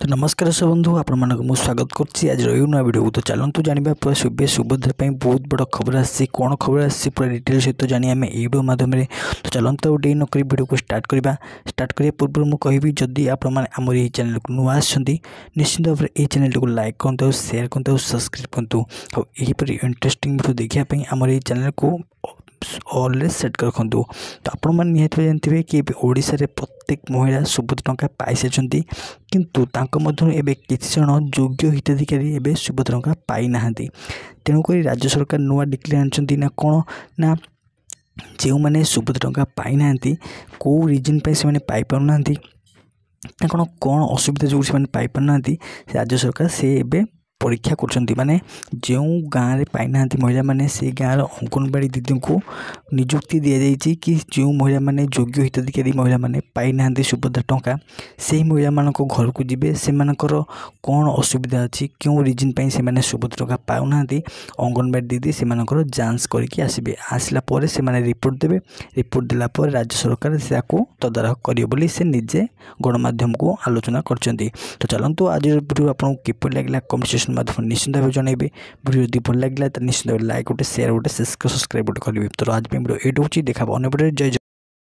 तो नमस्कार सब बंधु आपको स्वागत करछि आज रही नुआ वीडियो तो चलतु जाना पूरा सुभद्रा बहुत बड़ खबर आसी कौन खबर आसी पूरा डिटेल सहित जानी आम वीडियो माध्यम तो चलते गोटे नक वीडियो को स्टार्ट करने पूर्व मुझे कहि जदि आम ये चैनल को नुआ आछंती निश्चित भाव में ये चैनल को लाइक करते शेयर करते सब्सक्राइब करतु और इंटरेस्टिंग वीडियो देखापी आम ये चैनल को ऑलवेज सेट कर रखु तो आपण मैंने निहत जानते कि ओडिशा रे प्रत्येक महिला सुभद्रा टंका पाई सारी किंतु किसी जन योग्य हिताधिकारी एवं सुभद्रा टंका पाई ना तेणुक राज्य सरकार नुआ डिक्लेयर आनी ना कौन ना जो मैंने सुभद्रा टंका पाई ना कौ रिजन से पाई पारना कौन कौन असुविधा जो पाई पारना राज्य सरकार से एवं परीक्षा कर माने जो गाँव में पाई ना महिला माने से गाँव अंगनवाड़ी दीदी को नियुक्ति दि जाएगी कि जो महिला माने योग्य हिताधिकारी महिला माने पाई ना सुभद्रा टंका से महिला मान घर को जीवे से कौन असुविधा अच्छी क्यों रिजन पर से सुभद्रा टंका पाऊना अंगनवाड़ी दीदी से जांच करके आसबे आसला से रिपोर्ट देवे रिपोर्ट देला राज्य सरकार से तदारख करेंगे से निजे गणमाध्यम को आलोचना कर तो चलतु आज वीडियो आपको किपर लगे कमेंट माध्यम निश्चित भाव जनइबे वीडियो यदि भल लगे तो निश्चित लाइक गोटे शेयर गोटे सब्सक्राइब गोटे करेंगे तो आज वीडियो ये देखा अन्य वीडियो जय जगन्नाथ।